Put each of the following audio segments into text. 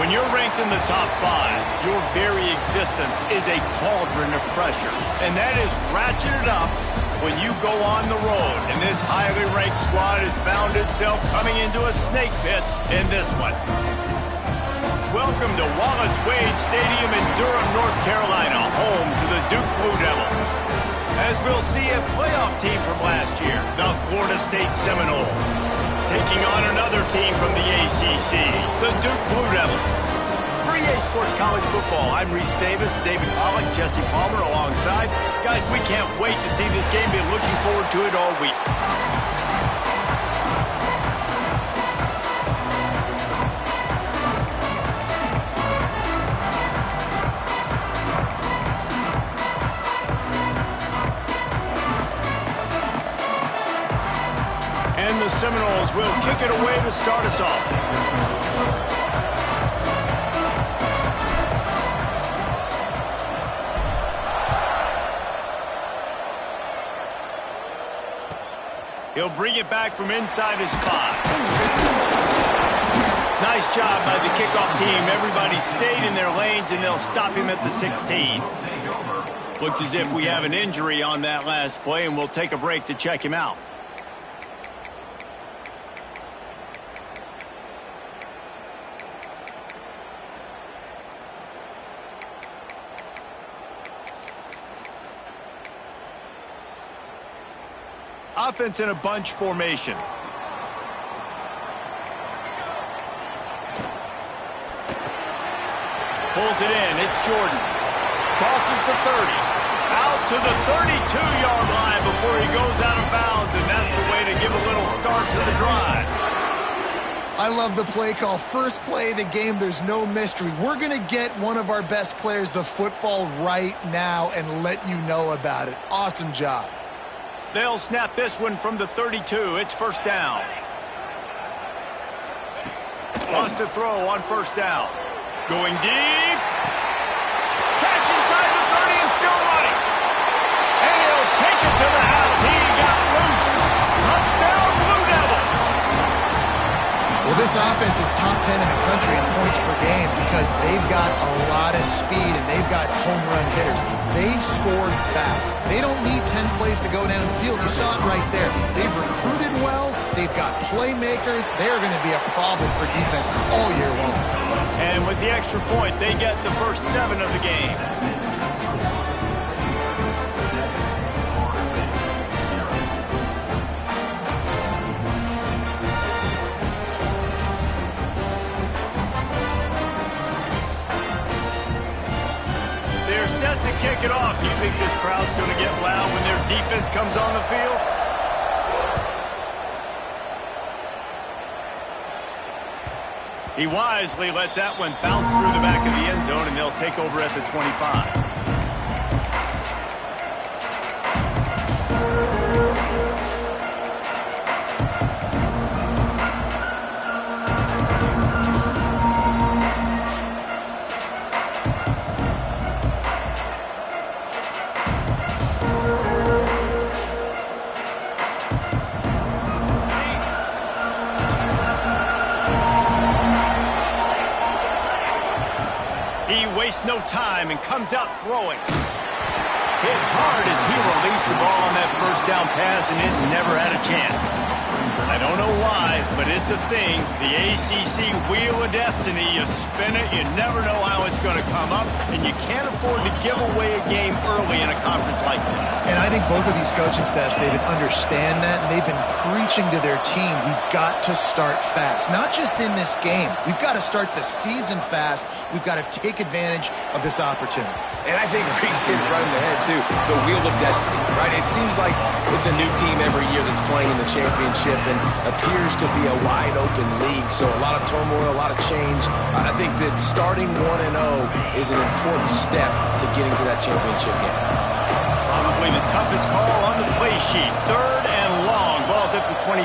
When you're ranked in the top 5, your very existence is a cauldron of pressure. And that is ratcheted up when you go on the road. And this highly ranked squad has found itself coming into a snake pit in this one. Welcome to Wallace Wade Stadium in Durham, North Carolina, home to the Duke Blue Devils. As we'll see a playoff team from last year, the Florida State Seminoles, taking on another team from the ACC, the Duke Blue Devils. For EA Sports College Football, I'm Reese Davis, David Pollack, Jesse Palmer alongside. Guys, we can't wait to see this game. Been looking forward to it all week. And the Seminoles will kick it away to start us off. He'll bring it back from inside his 5. Nice job by the kickoff team. Everybody stayed in their lanes, and they'll stop him at the 16. Looks as if we have an injury on that last play, and we'll take a break to check him out. Offense in a bunch formation. Pulls it in. It's Jordan. Crosses the 30. Out to the 32-yard line before he goes out of bounds, and that's the way to give a little start to the drive. I love the play call. First play of the game, there's no mystery. We're going to get one of our best players the football right now and let you know about it. Awesome job. They'll snap this one from the 32. It's first down. Lost a throw on first down. Going deep. Catch inside the 30 and still running. And he'll take it to the house. He got loose. Touchdown, Blue Devils. Well, this offense is top 10 in the country in points per game because they've got a lot of speed and they've got home run hitters. They scored fast. They don't need 10 plays to go down the field. You saw it right there. They've recruited well. They've got playmakers. They're going to be a problem for defenses all year long. And with the extra point, they get the first 7 of the game. Set to kick it off. Do you think this crowd's going to get loud when their defense comes on the field? He wisely lets that one bounce through the back of the end zone, and they'll take over at the 25. No time and comes out throwing. Hit hard as he released the ball on that first down pass, and it never had a chance. I don't know why, but it's a thing. The ACC Wheel of Destiny, you spin it, you never know how it's going to come up, and you can't afford to give away a game early in a conference like this. And I think both of these coaching staffs, David, understand that, and they've been preaching to their team, we've got to start fast. Not just in this game. We've got to start the season fast. We've got to take advantage of this opportunity. And I think Reese hit it right in the head, too. The Wheel of Destiny, right? It seems like it's a new team every year that's playing in the championship and appears to be a wide-open league. So a lot of turmoil, a lot of change. I think that starting 1-0 is an important step to getting to that championship game. Probably the toughest call on the play sheet. 3rd and long. Ball's at the 25.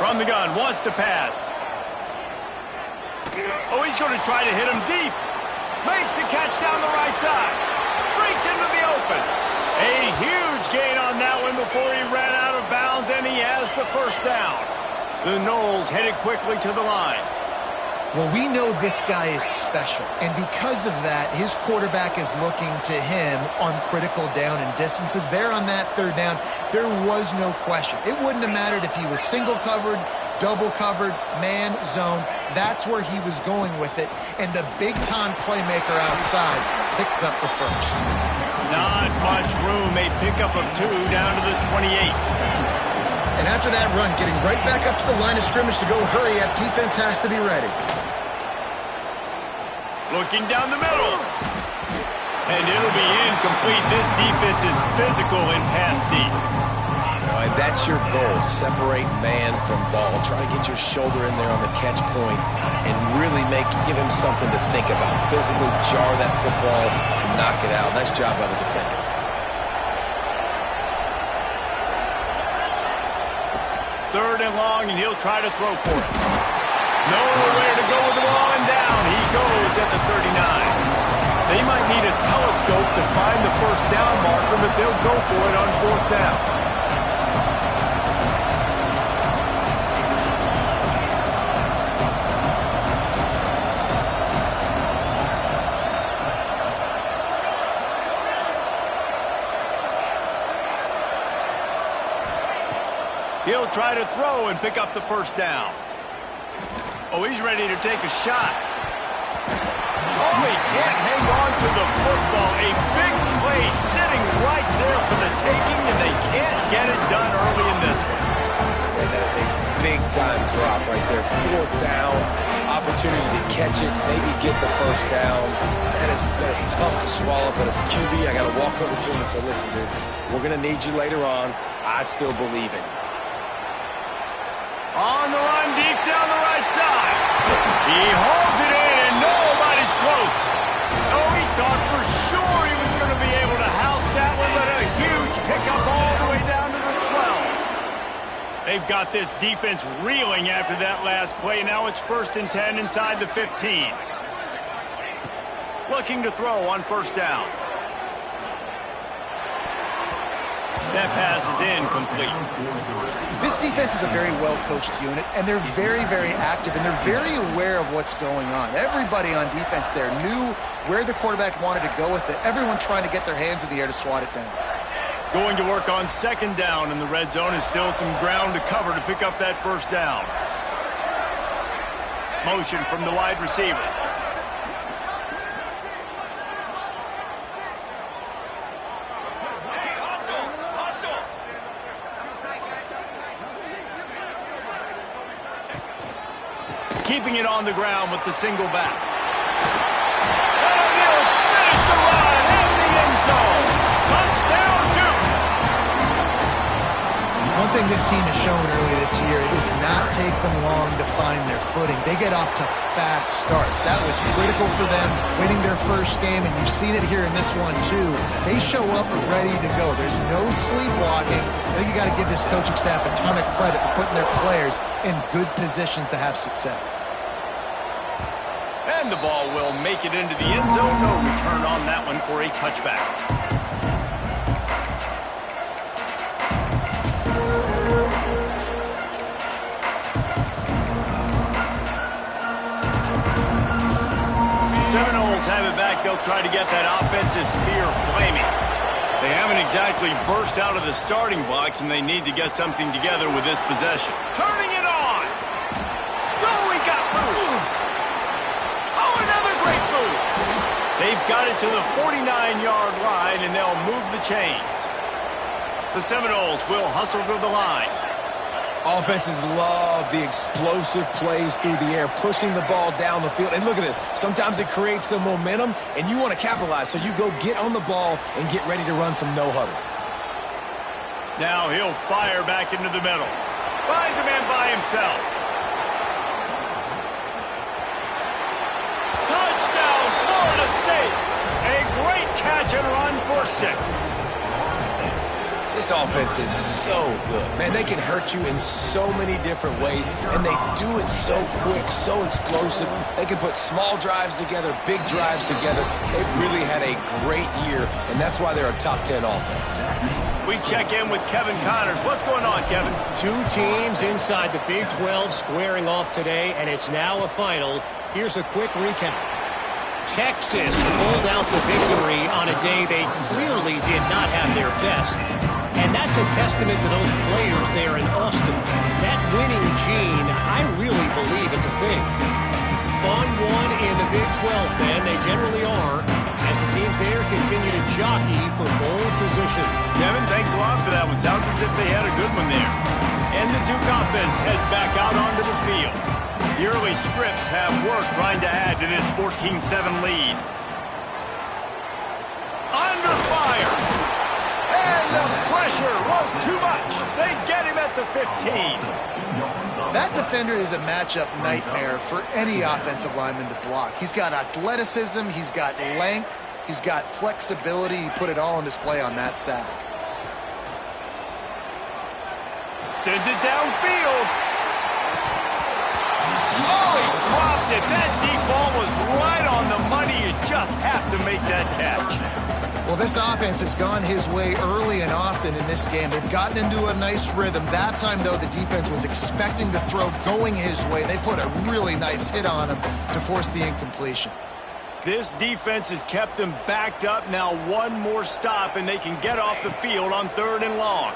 From the gun, wants to pass. Oh, he's going to try to hit him deep. Makes the catch down the right side. Breaks into the open. A huge gain on that one before he ran out of bounds, and he has the first down. The Noles headed quickly to the line. Well, we know this guy is special, and because of that, his quarterback is looking to him on critical down and distances. There on that third down, there was no question. It wouldn't have mattered if he was single covered, double covered, man, zone. That's where he was going with it, and the big-time playmaker outside picks up the first. Not much room. A pickup of 2 down to the 28. And after that run, getting right back up to the line of scrimmage to go hurry up, defense has to be ready. Looking down the middle. And it'll be incomplete. This defense is physical in pass deep. And that's your goal. Separate man from ball. Try to get your shoulder in there on the catch point and really give him something to think about. Physically jar that football and knock it out. Nice job by the defender. Third and long, and he'll try to throw for it. Nowhere to go with the ball, and down he goes at the 39. They might need a telescope to find the first down marker, but they'll go for it on 4th down. He'll try to throw and pick up the first down. Oh, he's ready to take a shot. Oh, he can't hang on to the football. A big play sitting right there for the taking, and they can't get it done early in this one. And that is a big-time drop right there. 4th down, opportunity to catch it, maybe get the first down. That is tough to swallow, but as a QB, I got to walk over to him and say, listen, dude, we're going to need you later on. I still believe in you. On the run, deep down the right side. He holds it in, and nobody's close. Oh, he thought for sure he was going to be able to house that one, but a huge pickup all the way down to the 12. They've got this defense reeling after that last play. Now it's 1st and 10 inside the 15. Looking to throw on 1st down. That pass is incomplete. This defense is a very well-coached unit, and they're very, very active, and they're very aware of what's going on. Everybody on defense there knew where the quarterback wanted to go with it. Everyone trying to get their hands in the air to swat it down. Going to work on 2nd down in the red zone is still some ground to cover to pick up that 1st down. Motion from the wide receiver. Keeping it on the ground with the single back. And he'll finish the run in the end zone. Touchdown, Duke. One thing this team has shown early this year is not take them long to find their footing. They get off to fast starts. That was critical for them winning their first game, and you've seen it here in this one too. They show up ready to go. There's no sleepwalking. I think you got to give this coaching staff a ton of credit for putting their players in good positions to have success. And the ball will make it into the end zone. No return on that one for a touchback. The Seminoles have it back. They'll try to get that offensive spear flaming. They haven't exactly burst out of the starting blocks, and they need to get something together with this possession. Turning it on! Oh, he got loose! Oh, another great move! They've got it to the 49-yard line, and they'll move the chains. The Seminoles will hustle to the line. Offenses love the explosive plays through the air, pushing the ball down the field. And look at this. Sometimes it creates some momentum, and you want to capitalize. So you go get on the ball and get ready to run some no-huddle. Now he'll fire back into the middle. Finds a man by himself. Touchdown, Florida State. A great catch and run for 6. This offense is so good. Man, they can hurt you in so many different ways, and they do it so quick, so explosive. They can put small drives together, big drives together. They've really had a great year, and that's why they're a top 10 offense. We check in with Kevin Connors. What's going on, Kevin? Two teams inside the Big 12 squaring off today, and it's now a final Here's a quick recap. Texas pulled out the victory on a day they clearly did not have their best. And that's a testament to those players there in Austin. That winning gene, I really believe it's a thing. Fun one in the Big 12, Ben. They generally are, as the teams there continue to jockey for bowl position. Kevin, thanks a lot for that one. Sounds as if they had a good one there. And the Duke offense heads back out onto the field. The early scripts have work trying to add to this 14-7 lead. Under fire. And the pressure was too much. They get him at the 15. That defender is a matchup nightmare for any offensive lineman to block. He's got athleticism, he's got length, he's got flexibility. He put it all on display on that sack. Sends it downfield. Oh, he dropped it. That deep ball was right on the money. You just have to make that catch. Well, this offense has gone his way early and often in this game. They've gotten into a nice rhythm. That time, though, the defense was expecting the throw going his way. They put a really nice hit on him to force the incompletion. This defense has kept them backed up. Now one more stop, and they can get off the field on 3rd and long.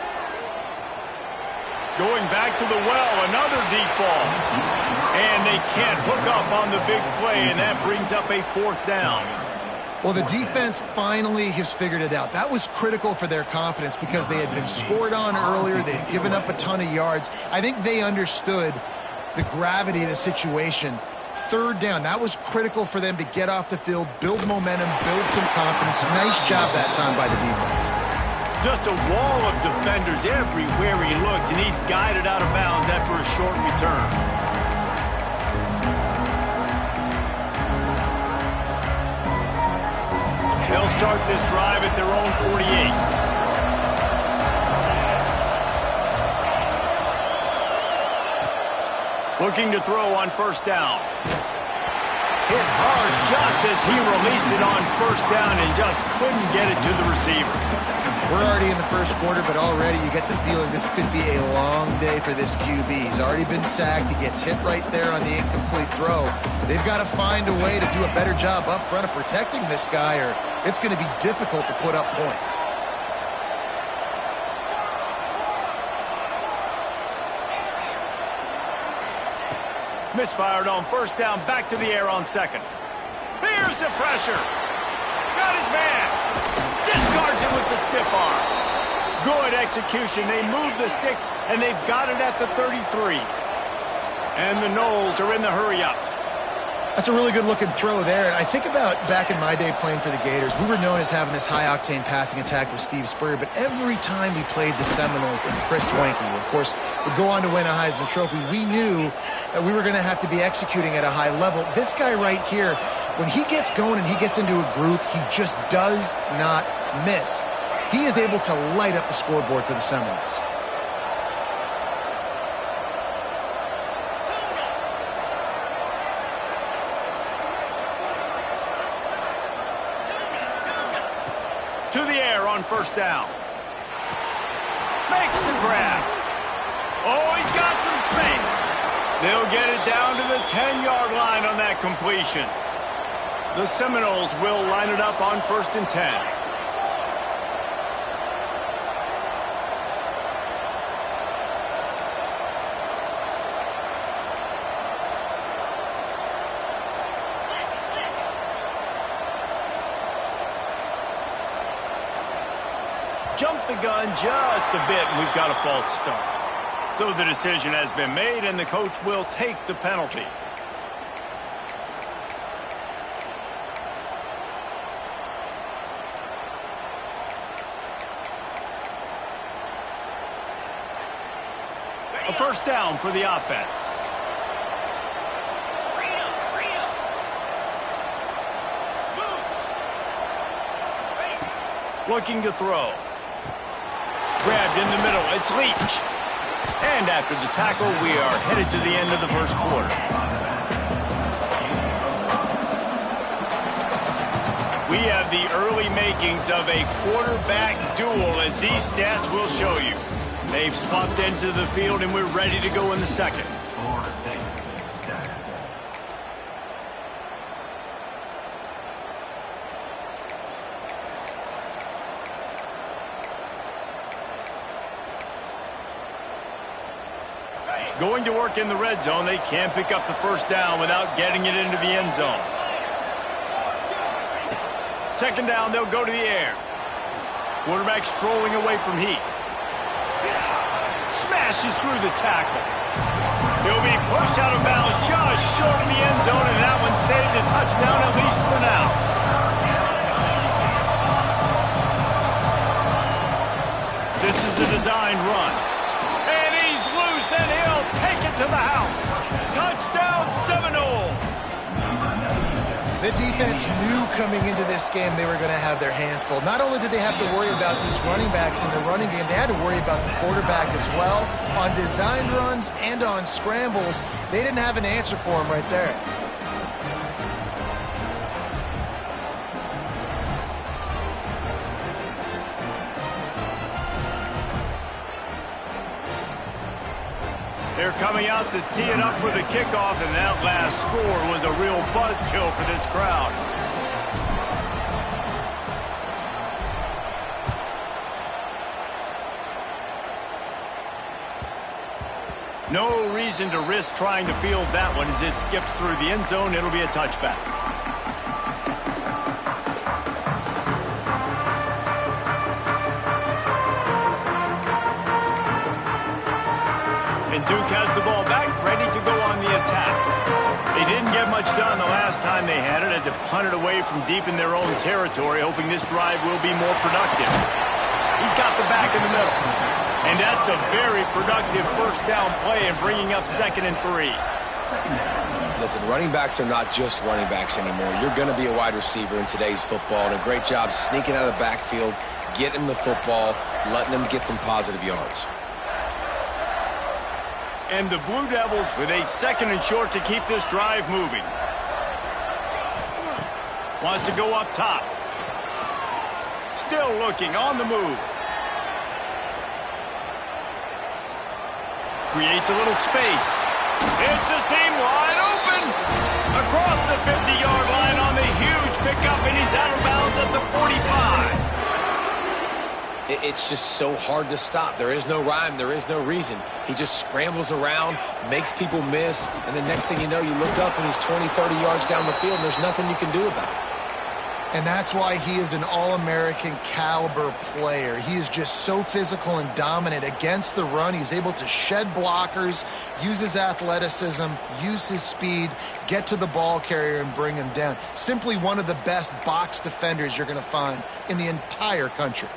Going back to the well, another deep ball. And they can't hook up on the big play, and that brings up a 4th down. Well, the defense finally has figured it out. That was critical for their confidence because they had been scored on earlier. They had given up a ton of yards. I think they understood the gravity of the situation. 3rd down, that was critical for them to get off the field, build momentum, build some confidence. Nice job that time by the defense. Just a wall of defenders everywhere he looks, and he's guided out of bounds after a short return. They'll start this drive at their own 48. Looking to throw on 1st down. Hit hard just as he released it on 1st down and just couldn't get it to the receiver. We're already in the 1st quarter, but already you get the feeling this could be a long day for this QB. He's already been sacked. He gets hit right there on the incomplete throw. They've got to find a way to do a better job up front of protecting this guy, or it's going to be difficult to put up points. Misfired on 1st down, back to the air on 2nd. Here's the pressure. Got his man. Discards it with the stiff arm. Good execution. They move the sticks, and they've got it at the 33. And the Noles are in the hurry-up. That's a really good-looking throw there. And I think about back in my day playing for the Gators, we were known as having this high-octane passing attack with Steve Spurrier, but every time we played the Seminoles and Chris Swanky, who, of course, would go on to win a Heisman Trophy, we knew that we were going to have to be executing at a high level. This guy right here, when he gets going and he gets into a groove, he just does not miss. He is able to light up the scoreboard for the Seminoles. To the air on 1st down. Makes the grab. Oh, he's got some space. They'll get it down to the 10-yard line on that completion. The Seminoles will line it up on 1st and 10. Jumped the gun just a bit, and we've got a false start. So the decision has been made, and the coach will take the penalty. A 1st down for the offense. Looking to throw. Grabbed in the middle. It's Leach. And after the tackle, we are headed to the end of the 1st quarter. We have the early makings of a quarterback duel, as these stats will show you. They've swapped into the field, and we're ready to go in the 2nd. Going to work in the red zone, they can't pick up the first down without getting it into the end zone. Second down, they'll go to the air. Quarterback strolling away from heat. Smashes through the tackle. He'll be pushed out of bounds just short of the end zone, and that one saved a touchdown, at least for now. This is a designed run. And he's loose, and he'll take it to the house. Touchdown, Seminoles. The defense knew coming into this game they were going to have their hands full. Not only did they have to worry about these running backs in the running game, they had to worry about the quarterback as well. On designed runs and on scrambles, they didn't have an answer for him right there. They're coming out to tee it up for the kickoff, and that last score was a real buzzkill for this crowd. No reason to risk trying to field that one as it skips through the end zone. It'll be a touchback. And Duke has the ball back, ready to go on the attack. They didn't get much done the last time they had it. Had to punt it away from deep in their own territory, hoping this drive will be more productive. He's got the back in the middle. And that's a very productive first down play and bringing up 2nd and 3. Listen, running backs are not just running backs anymore. You're going to be a wide receiver in today's football, and a great job sneaking out of the backfield, getting the football, letting them get some positive yards. And the Blue Devils with a 2nd and short to keep this drive moving. Wants to go up top. Still looking on the move. Creates a little space. It's a seam wide open. Across the 50-yard line on the huge pickup, and he's out of bounds at the 45. It's just so hard to stop. There is no rhyme. There is no reason. He just scrambles around, makes people miss, and the next thing you know, you look up and he's 20, 30 yards down the field, and there's nothing you can do about it. And that's why he is an All-American caliber player. He is just so physical and dominant against the run. He's able to shed blockers, use his athleticism, use his speed, get to the ball carrier and bring him down. Simply one of the best box defenders you're going to find in the entire country.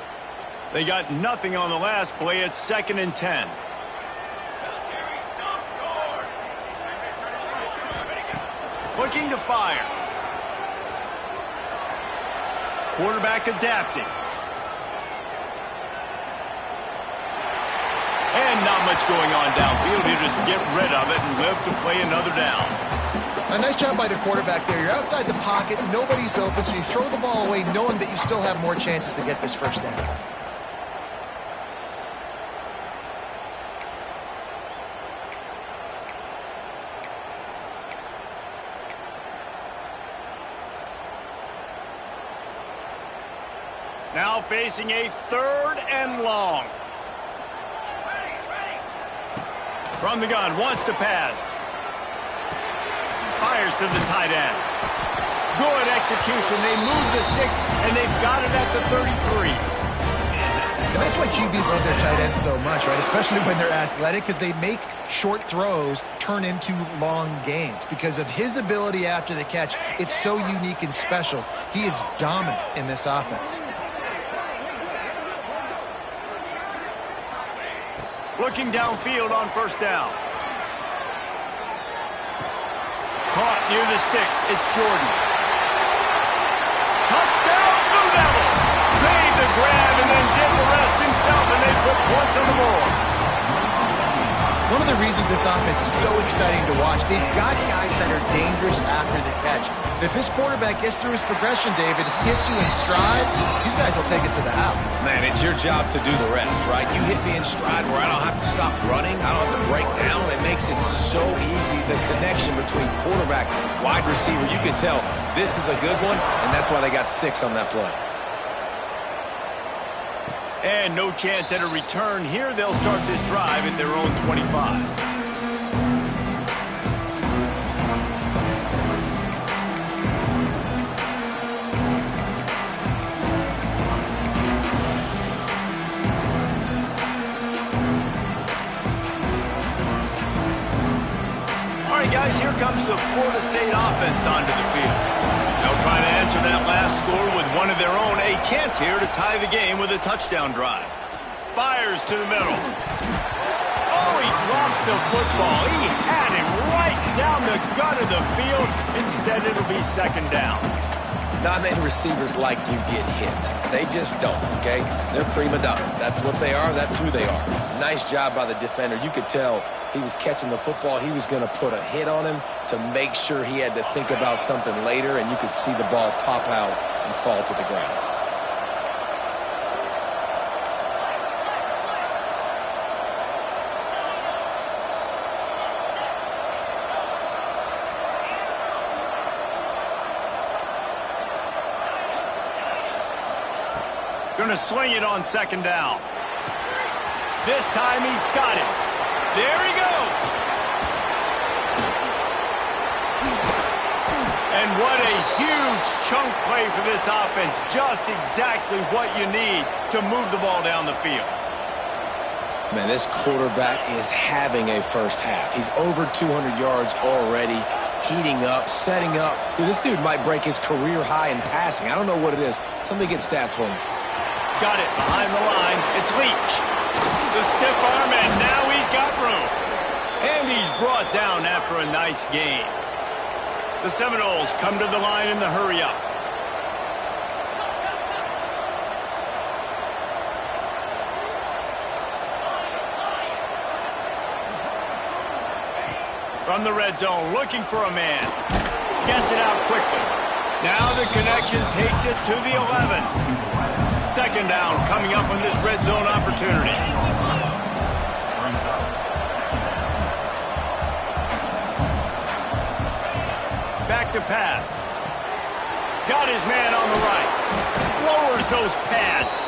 They got nothing on the last play. It's 2nd and 10. Looking to fire. Quarterback adapting. And not much going on downfield. He'll just get rid of it and live to play another down. A nice job by the quarterback there. You're outside the pocket, nobody's open, so you throw the ball away knowing that you still have more chances to get this first down. Now facing a 3rd and long. From the gun, wants to pass. Fires to the tight end. Good execution. They move the sticks, and they've got it at the 33. And that's why QBs love their tight ends so much, right? Especially when they're athletic, because they make short throws turn into long gains. Because of his ability after the catch, it's so unique and special. He is dominant in this offense. Looking downfield on first down. Caught near the sticks. It's Jordan. Touchdown, Blue Devils! Made the grab and then did the rest himself, and they put points on the board. One of the reasons this offense is so exciting to watch, they've got guys that are dangerous after the catch. And if this quarterback gets through his progression, David, hits you in stride, these guys will take it to the house. Man, it's your job to do the rest, right? You hit me in stride where I don't have to stop running. I don't have to break down. It makes it so easy. The connection between quarterback, wide receiver, you can tell this is a good one, and that's why they got 6 on that play. And no chance at a return here. They'll start this drive at their own 25. comes the Florida State offense onto the field. They'll try to answer that last score with one of their own. A chance here to tie the game with a touchdown drive. Fires to the middle. Oh, he drops the football. He had it right down the gut of the field. Instead, it'll be second down. Not many receivers like to get hit. They just don't, okay? They're prima donnas. That's what they are. That's who they are. Nice job by the defender. You could tell he was catching the football. He was going to put a hit on him to make sure he had to think about something later, and you could see the ball pop out and fall to the ground. Going to swing it on second down. This time he's got it. There he goes. And what a huge chunk play for this offense. Just exactly what you need to move the ball down the field. Man, this quarterback is having a first half. He's over 200 yards already, heating up, setting up. Dude, this dude might break his career high in passing. I don't know what it is. Somebody get stats for him. Got it behind the line. It's Leach. The stiff arm, and now he's got room. And he's brought down after a nice gain. The Seminoles come to the line in the hurry-up. From the red zone, looking for a man. Gets it out quickly. Now the connection takes it to the 11. Second down coming up on this red zone opportunity. Back to pass. Got his man on the right. Lowers those pads.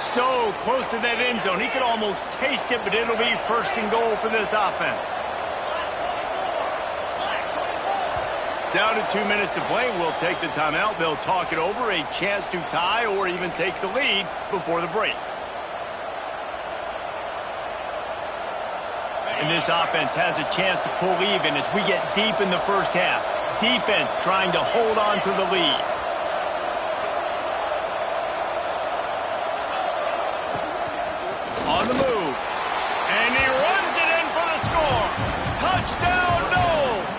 So close to that end zone. He could almost taste it, but it'll be first and goal for this offense. Down to 2 minutes to play. We'll take the timeout. They'll talk it over. A chance to tie or even take the lead before the break. And this offense has a chance to pull even as we get deep in the first half. Defense trying to hold on to the lead. On the move. And he runs it in for the score. Touchdown, Noles!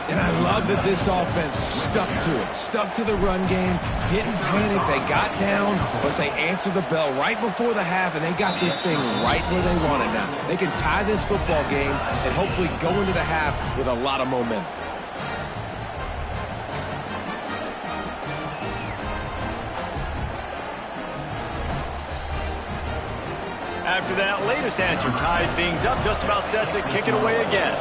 And I love that this offense stuck to it, stuck to the run game, didn't panic. They got down, but they answered the bell right before the half, and they got this thing right where they want it now. They can tie this football game and hopefully go into the half with a lot of momentum. After that latest answer tied things up, just about set to kick it away again.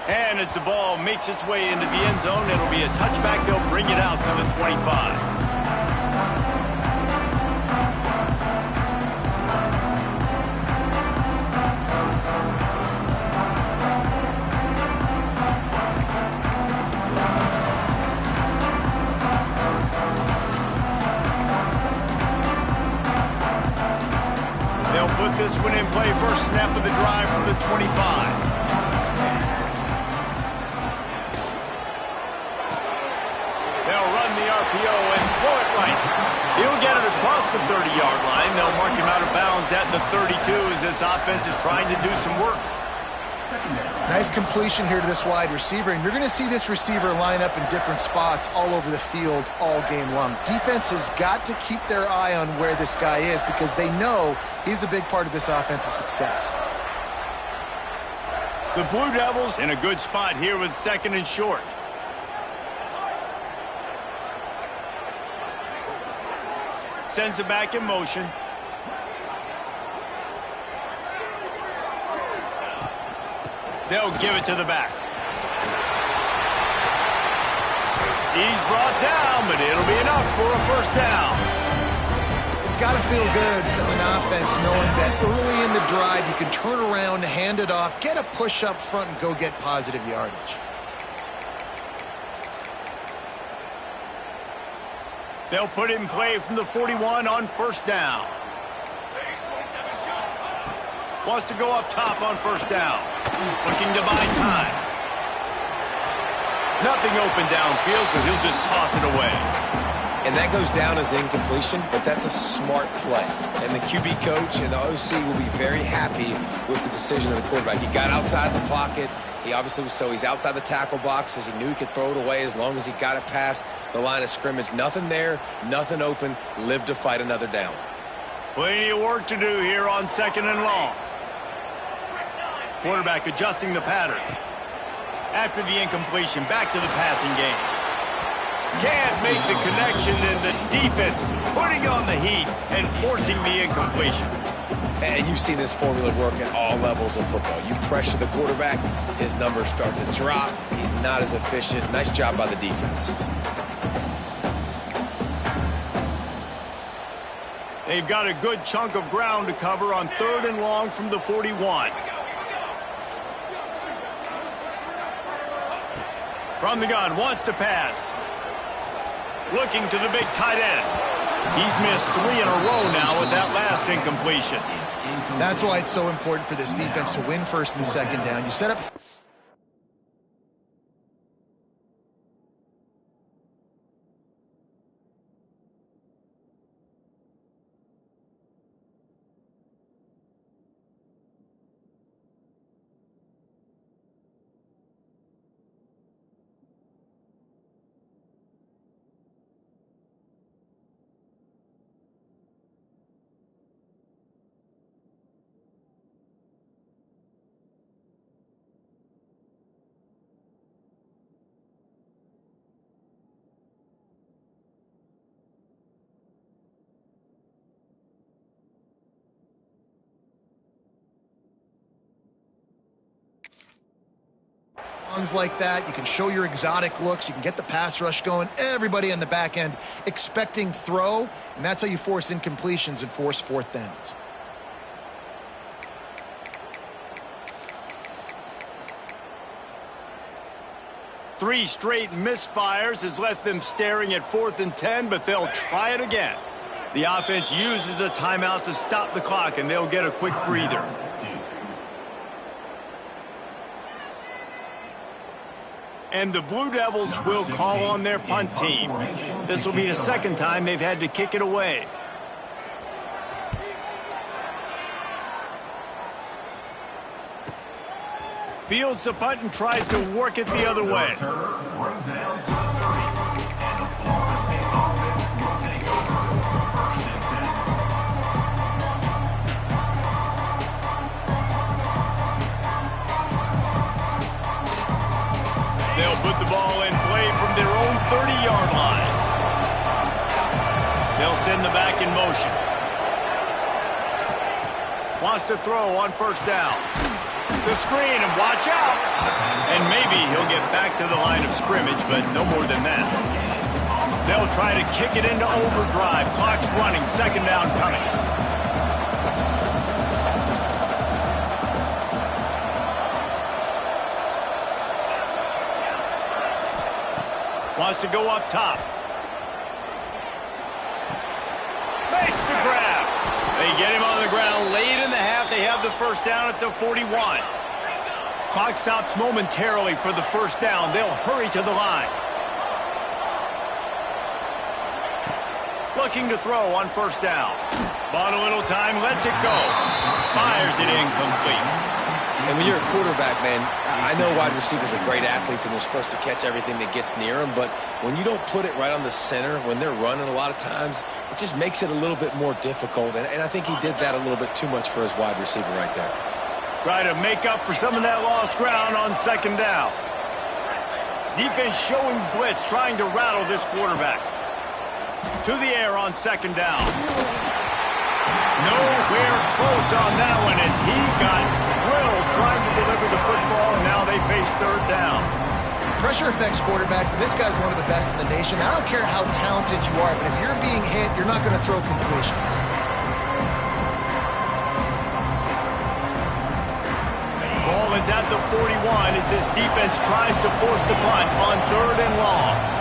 And as the ball makes its way into the end zone, it'll be a touchback. They'll bring it out to the 25. They'll put this one in play. First snap of the drive from the 25. RPO and throw it right. He'll get it across the 30-yard line. They'll mark him out of bounds at the 32 as this offense is trying to do some work. Nice completion here to this wide receiver, and you're going to see this receiver line up in different spots all over the field all game long. Defense has got to keep their eye on where this guy is because they know he's a big part of this offense's success. The Blue Devils in a good spot here with second and short. Sends it back in motion. They'll give it to the back. He's brought down, but it'll be enough for a first down. It's got to feel good as an offense knowing that early in the drive you can turn around, hand it off, get a push up front, and go get positive yardage. They'll put it in play from the 41 on first down. Wants to go up top on first down. Looking to buy time. Nothing open downfield, so he'll just toss it away. And that goes down as incompletion, but that's a smart play. And the QB coach and the OC will be very happy with the decision of the quarterback. He got outside the pocket. He obviously was he's outside the tackle boxes. He knew he could throw it away as long as he got it past the line of scrimmage. Nothing there, nothing open. Live to fight another down. Plenty of work to do here on 2nd and long. Quarterback adjusting the pattern. After the incompletion, back to the passing game. Can't make the connection, and the defense putting on the heat and forcing the incompletion. And you've seen this formula work at all levels of football. You pressure the quarterback, his numbers start to drop. He's not as efficient. Nice job by the defense. They've got a good chunk of ground to cover on 3rd and long from the 41. From the gun, wants to pass. Looking to the big tight end. He's missed 3 in a row now with that last incompletion. That's why it's so important for this defense to win 1st and 2nd down. You set up... like that, you can show your exotic looks, you can get the pass rush going, everybody on the back end expecting throw, and that's how you force incompletions and force 4th downs. Three straight misfires has left them staring at 4th and 10, but they'll try it again. The offense uses a timeout to stop the clock, and they'll get a quick breather. And the Blue Devils will call on their punt team. This will be the 2nd time they've had to kick it away. Fields the punt and tries to work it the other way. They'll put the ball in play from their own 30-yard line. They'll send the back in motion. Wants to throw on first down. The screen, and watch out. And maybe he'll get back to the line of scrimmage, but no more than that. They'll try to kick it into overdrive. Clock's running. 2nd down coming. Wants to go up top. Makes the grab. They get him on the ground late in the half. They have the first down at the 41. Clock stops momentarily for the first down. They'll hurry to the line. Looking to throw on first down. Bought a little time, lets it go. Fires it incomplete. And when you're a quarterback, man, I know wide receivers are great athletes and they're supposed to catch everything that gets near them, but when you don't put it right on the center, when they're running a lot of times, it just makes it a little bit more difficult. And I think he did that a little bit too much for his wide receiver right there. Try to make up for some of that lost ground on 2nd down. Defense showing blitz, trying to rattle this quarterback. To the air on 2nd down. Nowhere close on that one as he got drilled trying to deliver the football, and now they face 3rd down. Pressure affects quarterbacks, and this guy's one of the best in the nation. I don't care how talented you are, but if you're being hit, you're not going to throw completions. Ball is at the 41 as this defense tries to force the punt on 3rd and long.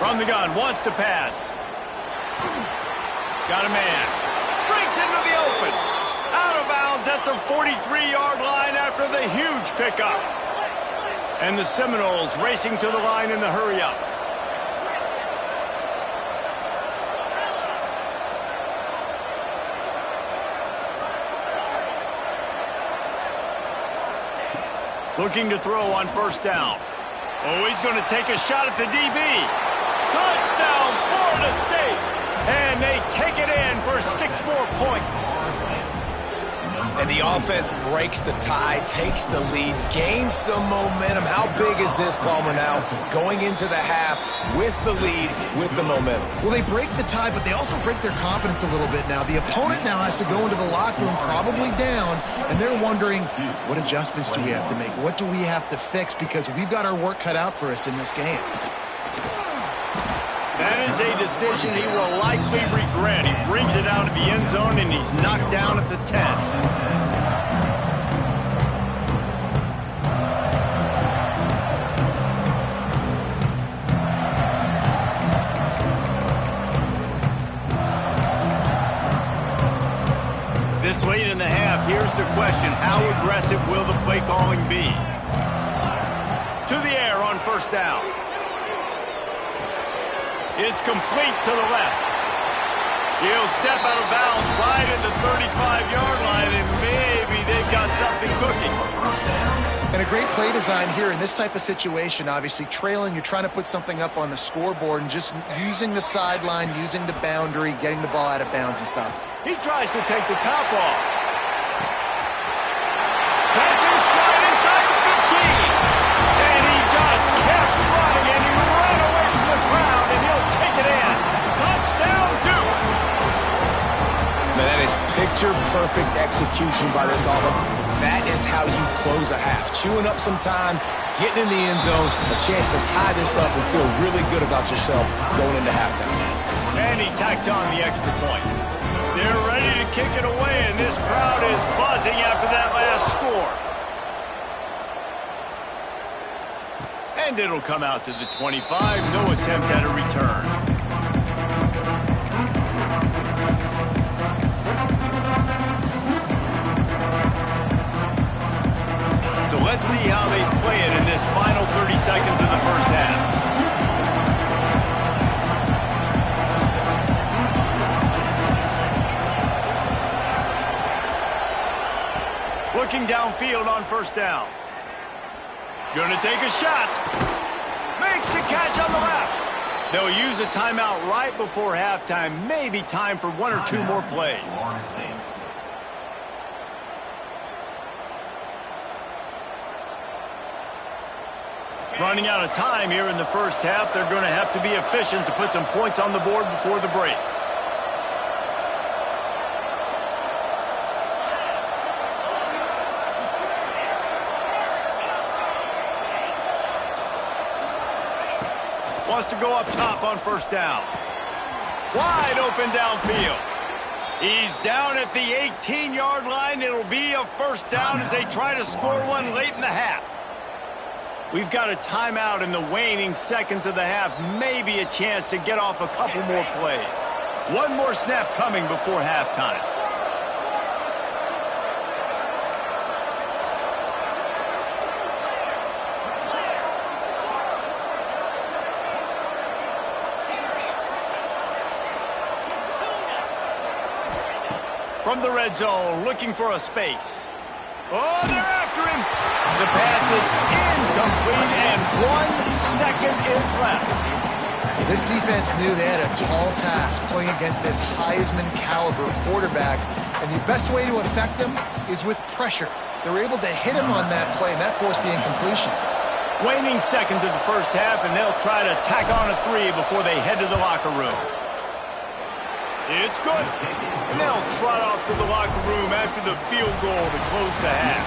From the gun, wants to pass. Got a man. Breaks into the open. Out of bounds at the 43-yard line after the huge pickup. And the Seminoles racing to the line in the hurry-up. Looking to throw on first down. Oh, he's going to take a shot at the DB. Touchdown, Florida State. And they take it in for 6 more points. And the offense breaks the tie, takes the lead, gains some momentum. How big is this, Palmer, now going into the half with the lead, with the momentum? Well, they break the tie, but they also break their confidence a little bit now. The opponent now has to go into the locker room probably down, and they're wondering, what adjustments do we have to make? What do we have to fix? Because we've got our work cut out for us in this game. That is a decision he will likely regret. He brings it out of the end zone, and he's knocked down at the 10. This late in the half, here's the question. How aggressive will the play calling be? To the air on first down. It's complete to the left. He'll step out of bounds right at the 35-yard line, and maybe they've got something cooking. And a great play design here in this type of situation. Obviously, trailing, you're trying to put something up on the scoreboard and just using the sideline, using the boundary, getting the ball out of bounds and stuff. He tries to take the top off. Catching stride inside the 15. And he just kept running, and he ran away from the crowd, and he'll take it in. Touchdown, Duke. Man, that is picture-perfect execution by this offense. That is how you close a half. Chewing up some time, getting in the end zone, a chance to tie this up and feel really good about yourself going into halftime. And he tacks on the extra point. They're ready to kick it away, and this crowd is buzzing after that last score. And it'll come out to the 25. No attempt at a return. So let's see how they play it in this final 30 seconds of the first half. Looking downfield on first down. Gonna take a shot. Makes the catch on the left. They'll use a timeout right before halftime. Maybe time for 1 or 2 more plays. Running out of time here in the first half. They're going to have to be efficient to put some points on the board before the break. Wants to go up top on first down. Wide open downfield. He's down at the 18-yard line. It'll be a first down as they try to score one late in the half. We've got a timeout in the waning seconds of the half. Maybe a chance to get off a couple more plays. One more snap coming before halftime. From the red zone, looking for a space. Oh, they're after him. The pass is incomplete, and 1 second is left. This defense knew they had a tall task playing against this Heisman caliber quarterback, and the best way to affect him is with pressure. They were able to hit him on that play, and that forced the incompletion. Waning seconds of the first half, and they'll try to tack on a 3 before they head to the locker room. It's good. And they'll trot off to the locker room after the field goal to close the half.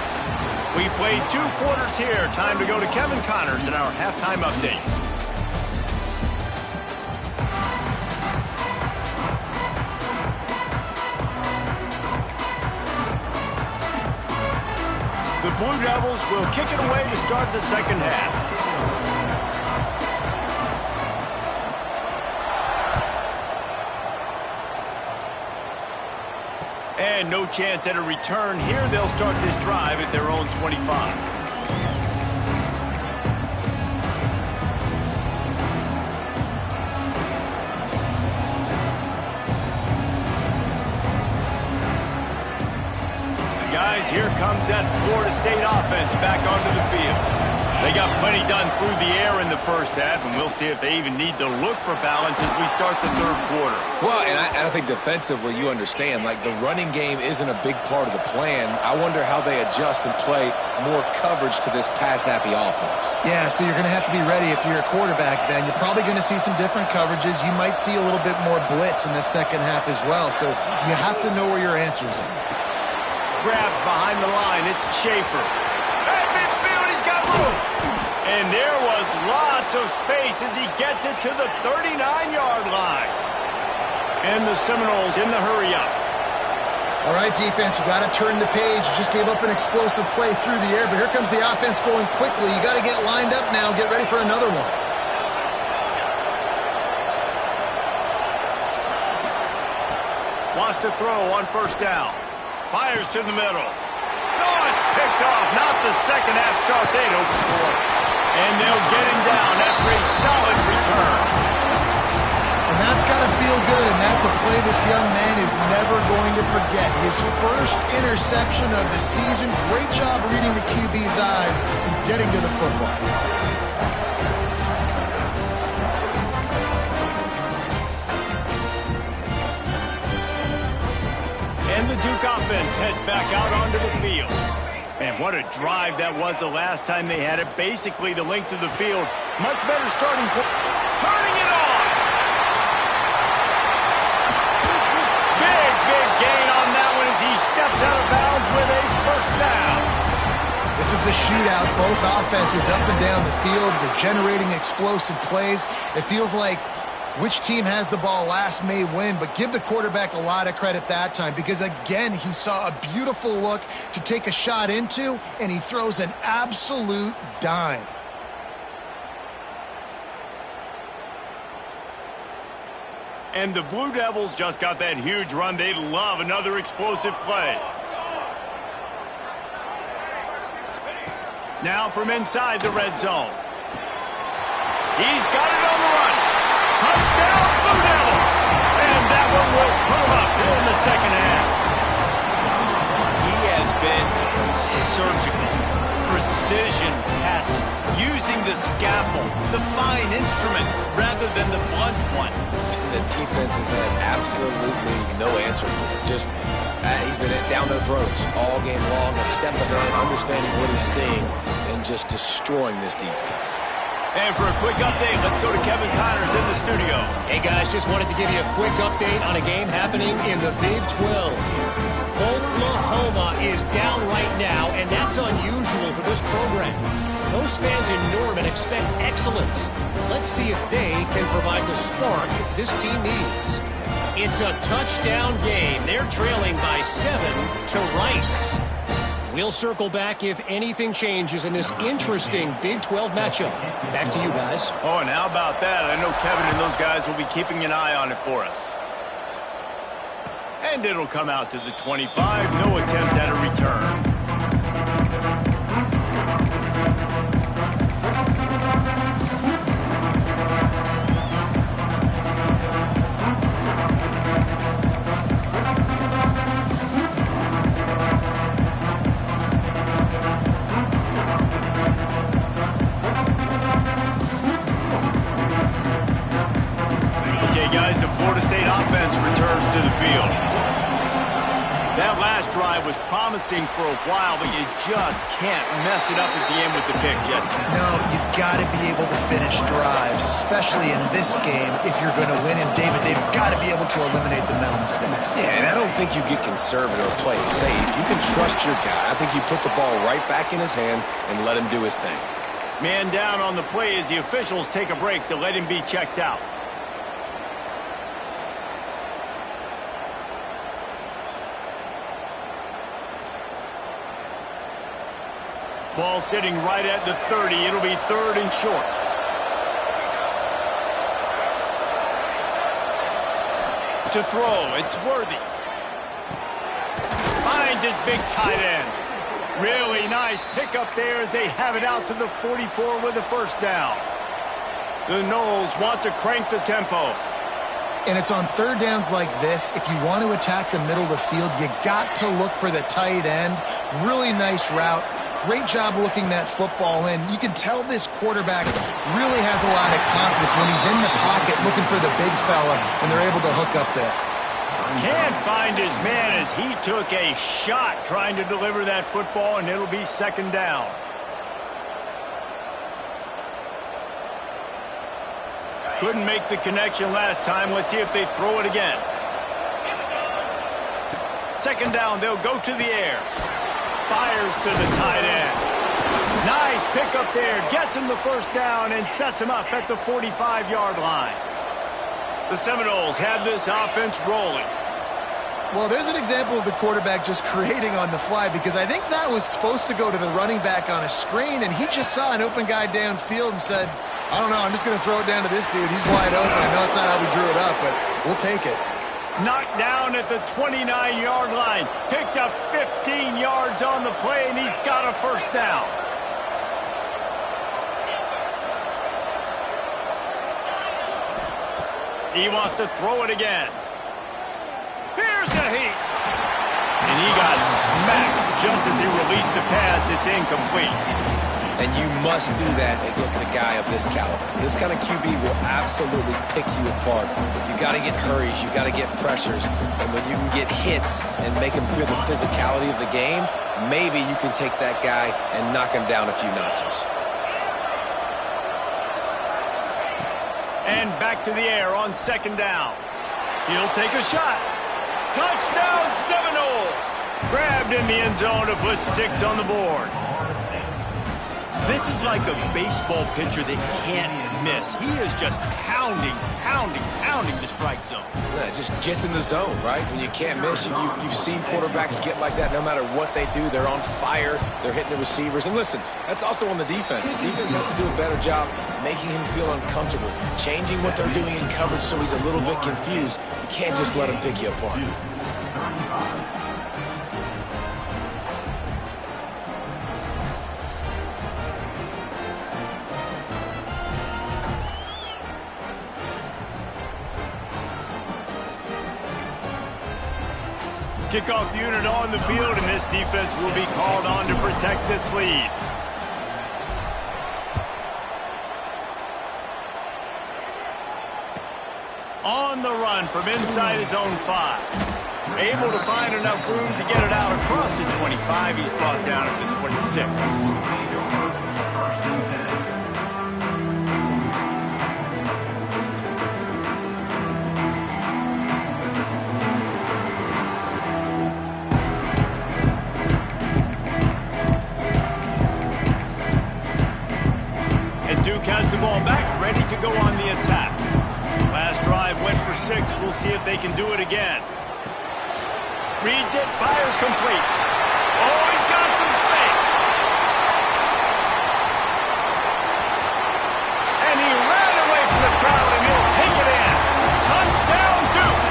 We played 2 quarters here. Time to go to Kevin Connors in our halftime update. The Blue Devils will kick it away to start the second half. And no chance at a return here. They'll start this drive at their own 25. Guys, here comes that Florida State offense back onto the field. They got plenty done through the air in the first half, and we'll see if they even need to look for balance as we start the third quarter. Well, and I think defensively, you understand, like the running game isn't a big part of the plan. I wonder how they adjust and play more coverage to this pass-happy offense. Yeah, so you're going to have to be ready if you're a quarterback then. You're probably going to see some different coverages. You might see a little bit more blitz in the second half as well, so you have to know where your answers are. Grabbed behind the line. It's Schaefer. At midfield, he's got room. And there was lots of space as he gets it to the 39-yard line. And the Seminoles in the hurry-up. All right, defense, you got to turn the page. You just gave up an explosive play through the air, but here comes the offense going quickly. You got to get lined up now. Get ready for another one. Wants to throw on first down. Fires to the middle. Oh, it's picked off. Not the second half start they'd hoped for. And they'll get him down after a solid return. And that's got to feel good, and that's a play this young man is never going to forget. His first interception of the season. Great job reading the QB's eyes and getting to the football. And the Duke offense heads back out onto the field. Man, what a drive that was the last time they had it. Basically the length of the field. Much better starting point. Turning it on! Big gain on that one as he steps out of bounds with a first down. This is a shootout. Both offenses up and down the field. They're generating explosive plays. It feels like which team has the ball last may win, but give the quarterback a lot of credit that time because, again, he saw a beautiful look to take a shot into, and he throws an absolute dime. And the Blue Devils just got that huge run. They'd love another explosive play. Now from inside the red zone. He's got it on the run. Touchdown, Blue Devils! And that one will put him up here in the second half. He has been surgical. Precision passes, using the scalpel, the fine instrument, rather than the blunt one. The defense has had absolutely no answer for it. Just, he's been down their throats all game long, a step ahead, understanding what he's seeing, and just destroying this defense. And for a quick update, let's go to Kevin Connors in the studio. Hey, guys, just wanted to give you a quick update on a game happening in the Big 12. Oklahoma is down right now, and that's unusual for this program. Those fans in Norman expect excellence. Let's see if they can provide the spark this team needs. It's a touchdown game. They're trailing by 7 to Rice. We'll circle back if anything changes in this interesting Big 12 matchup. Back to you guys. Oh, and how about that? I know Kevin and those guys will be keeping an eye on it for us. And it'll come out to the 25. No attempt at a return. Guys, the Florida State offense returns to the field. That last drive was promising for a while, but you just can't mess it up at the end with the pick, Jesse. No, you got to be able to finish drives, especially in this game if you're going to win. And, David, they've got to be able to eliminate the mental mistakes. Yeah, and I don't think you get conservative or play it safe. You can trust your guy. I think you put the ball right back in his hands and let him do his thing. Man down on the play as the officials take a break to let him be checked out. Ball sitting right at the 30. It'll be third and short. To throw, it's Worthy. finds his big tight end. Really nice pickup there as they have it out to the 44 with a first down. The Noles want to crank the tempo. And it's on third downs like this. If you want to attack the middle of the field, you got to look for the tight end. Really nice route. Great job looking that football in. You can tell this quarterback really has a lot of confidence when he's in the pocket looking for the big fella, and they're able to hook up there. Can't find his man as he took a shot trying to deliver that football, and it'll be second down. Couldn't make the connection last time. Let's see if they throw it again. Second down, they'll go to the air. Fires to the tight end. Nice pickup there. Gets him the first down and sets him up at the 45-yard line. The Seminoles have this offense rolling. Well, there's an example of the quarterback just creating on the fly, because I think that was supposed to go to the running back on a screen, and he just saw an open guy downfield and said, I don't know, I'm just going to throw it down to this dude. He's wide open. I know it's not how we drew it up, but we'll take it. Knocked down at the 29-yard line. Picked up 15 yards on the play, and he's got a first down. He wants to throw it again. Here's the heat. And he got smacked just as he released the pass. It's incomplete. And you must do that against a guy of this caliber. This kind of QB will absolutely pick you apart. You got to get hurries. You got to get pressures. And when you can get hits and make him feel the physicality of the game, maybe you can take that guy and knock him down a few notches. And back to the air on second down. He'll take a shot. Touchdown Seminoles! Grabbed in the end zone to put 6 on the board. This is like a baseball pitcher that can't miss. He is just pounding the strike zone. Yeah, it just gets in the zone, right? When you can't miss, you've seen quarterbacks get like that no matter what they do. They're on fire. They're hitting the receivers. And listen, that's also on the defense. The defense has to do a better job making him feel uncomfortable, changing what they're doing in coverage so he's a little bit confused. You can't just let him pick you apart. Kickoff unit on the field, and this defense will be called on to protect this lead. On the run from inside his own 5. Able to find enough room to get it out across the 25. He's brought down at the 26. Ball back, ready to go on the attack. Last drive went for 6. We'll see if they can do it again. Reads it, fires complete. Oh, he's got some space. And he ran away from the crowd, and he'll take it in. Touchdown, Duke.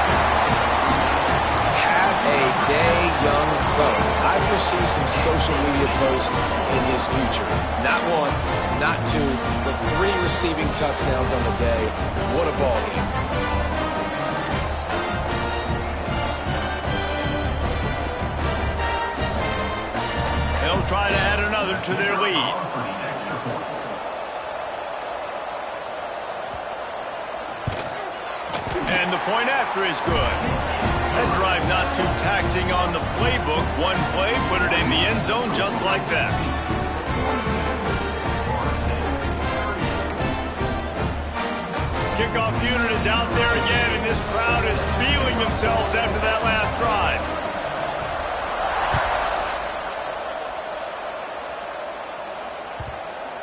Have a day, young fella. I foresee some social media posts in his future. Not 1, not 2, but 3 receiving touchdowns on the day. What a ball game. They'll try to add another to their lead. And the point after is good. That drive not too taxing on the playbook. One play, put it in the end zone just like that. Kickoff unit is out there again, and this crowd is feeling themselves after that last drive.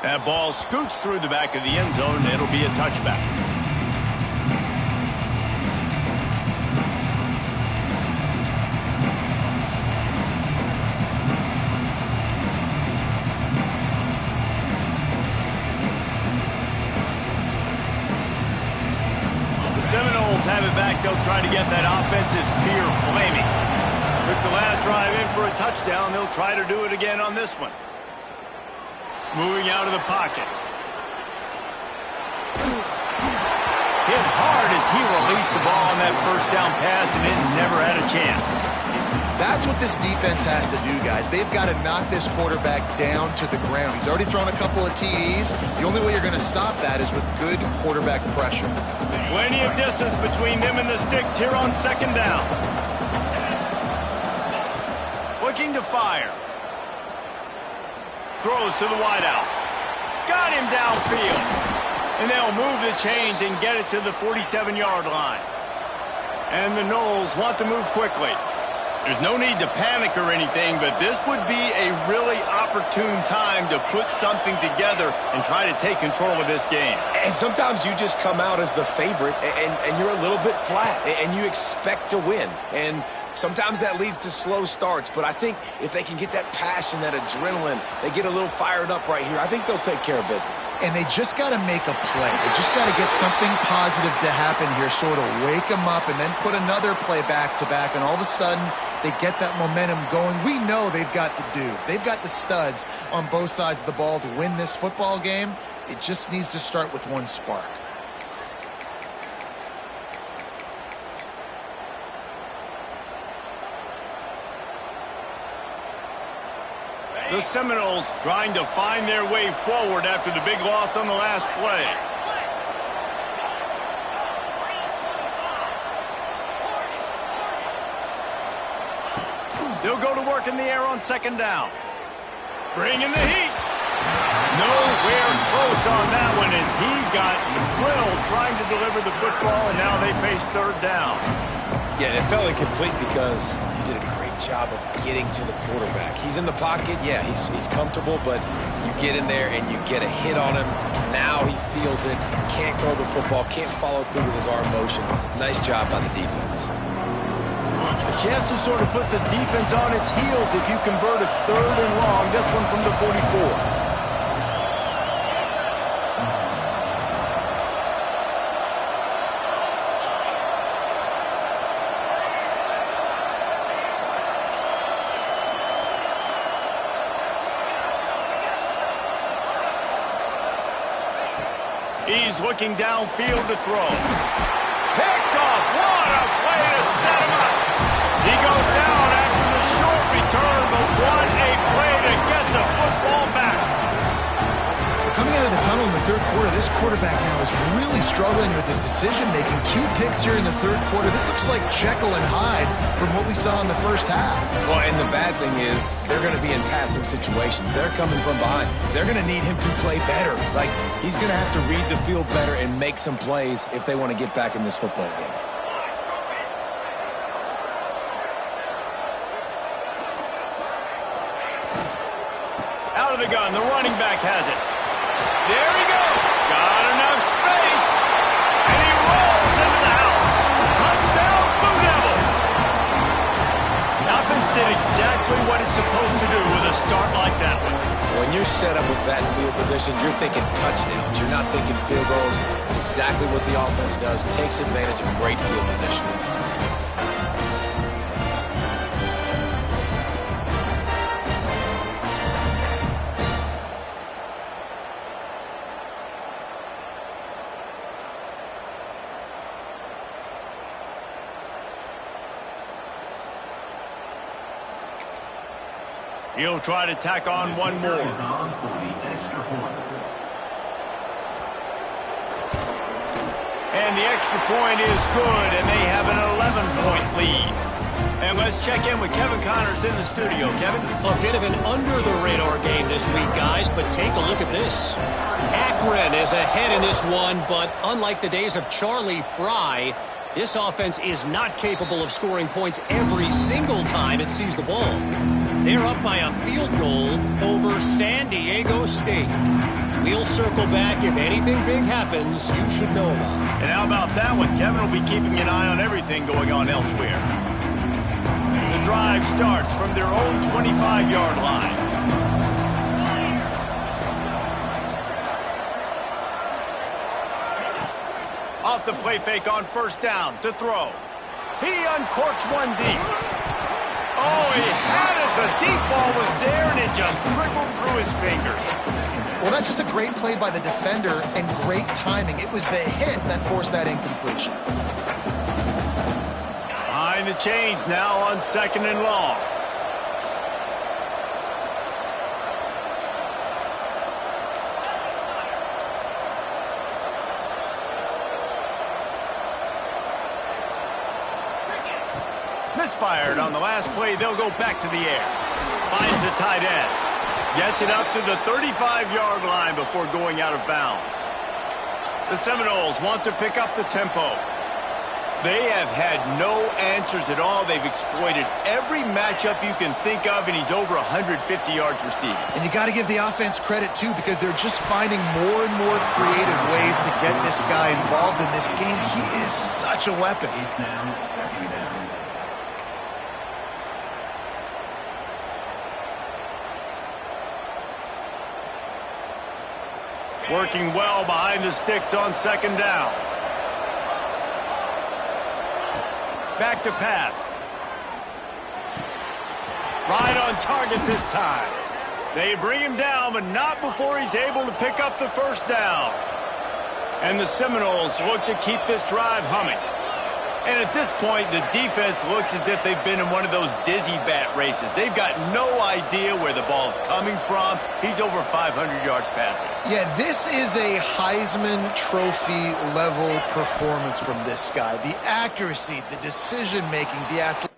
That ball scoots through the back of the end zone, and it'll be a touchback. Seminoles have it back. They'll try to get that offensive spear flaming. Took the last drive in for a touchdown. They'll try to do it again on this one. Moving out of the pocket. Hit hard as he released the ball on that first down pass, and it never had a chance. That's what this defense has to do, guys. They've got to knock this quarterback down to the ground. He's already thrown a couple of TDs. The only way you're going to stop that is with good quarterback pressure. Plenty of distance between them and the sticks here on second down. Looking to fire. Throws to the wideout. Got him downfield. And they'll move the chains and get it to the 47-yard line. And the Knowles want to move quickly. There's no need to panic or anything, but this would be a really opportune time to put something together and try to take control of this game. And sometimes you just come out as the favorite, and you're a little bit flat, and you expect to win. And sometimes that leads to slow starts, but I think if they can get that passion, that adrenaline, they get a little fired up right here, I think they'll take care of business. And they just got to make a play. They just got to get something positive to happen here, sort of wake them up, and then put another play back-to-back, and all of a sudden they get that momentum going. We know they've got the dudes. They've got the studs on both sides of the ball to win this football game. It just needs to start with one spark. The Seminoles trying to find their way forward after the big loss on the last play. They'll go to work in the air on second down. Bringing the heat. Nowhere close on that one as he got drilled trying to deliver the football, and now they face third down. Yeah, it felt incomplete because he did a great job of getting to the quarterback. He's in the pocket, yeah, he's comfortable, but you get in there and you get a hit on him. Now he feels it, can't throw the football, can't follow through with his arm motion. Nice job by the defense. A chance to sort of put the defense on its heels if you convert a third and long. This one from the 44. He's looking downfield to throw. Picked off. What a play to set him up. He goes down after the short return, but what a play to get the football back. Coming out of the tunnel in the third quarter, this quarterback now is really struggling with his decision-making. 2 picks here in the third quarter. This looks like Jekyll and Hyde from what we saw in the first half. Well, and the bad thing is they're going to be in passing situations. They're coming from behind. They're going to need him to play better. Like, he's going to have to read the field better and make some plays if they want to get back in this football game. Out of the gun, the running back has it. There he goes. Got enough space. And he rolls into the house. Touchdown, Blue Devils. The offense did exactly what it's supposed to do with a start like that one. When you're set up with that field position, you're thinking touchdowns. You're not thinking field goals. It's exactly what the offense does. Takes advantage of great field position. He'll try to tack on one more. And the extra point is good, and they have an 11-point lead. And let's check in with Kevin Connors in the studio. Kevin? A bit of an under-the-radar game this week, guys, but take a look at this. Akron is ahead in this one, but unlike the days of Charlie Fry, this offense is not capable of scoring points every single time it sees the ball. They're up by a field goal over San Diego State. We'll circle back if anything big happens you should know about. And how about that one? Kevin will be keeping an eye on everything going on elsewhere. The drive starts from their own 25-yard line. Off the play fake on first down to throw. He uncorks one deep. Oh, he was there, and it just trickled through his fingers. Well, that's just a great play by the defender and great timing. It was the hit that forced that incompletion. Behind the chains now on 2nd and long. Misfired on the last play. They'll go back to the air. Finds the tight end. Gets it up to the 35-yard line before going out of bounds. The Seminoles want to pick up the tempo. They have had no answers at all. They've exploited every matchup you can think of, and he's over 150 yards receiving. And you got to give the offense credit, too, because they're just finding more and more creative ways to get this guy involved in this game. He is such a weapon. Working well behind the sticks on 2nd down. Back to pass. Right on target this time. They bring him down, but not before he's able to pick up the 1st down. And the Seminoles look to keep this drive humming. And at this point, the defense looks as if they've been in one of those dizzy bat races. They've got no idea where the ball is coming from. He's over 500 yards passing. Yeah, this is a Heisman Trophy level performance from this guy. The accuracy, the decision-making, the athletic.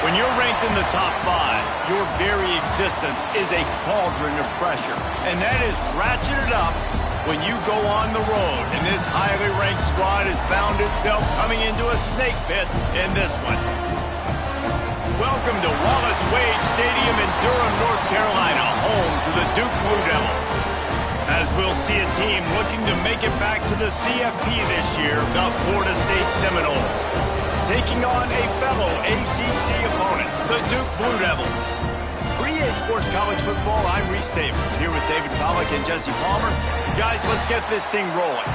When you're ranked in the top 5, your very existence is a cauldron of pressure. And that is ratcheted up when you go on the road. And this highly ranked squad has found itself coming into a snake pit in this one. Welcome to Wallace Wade Stadium in Durham, North Carolina, home to the Duke Blue Devils. As we'll see a team looking to make it back to the CFP this year, the Florida State Seminoles, taking on a fellow ACC opponent, the Duke Blue Devils. For EA Sports College Football, I'm Reese Davis, here with David Pollack and Jesse Palmer. Guys, let's get this thing rolling.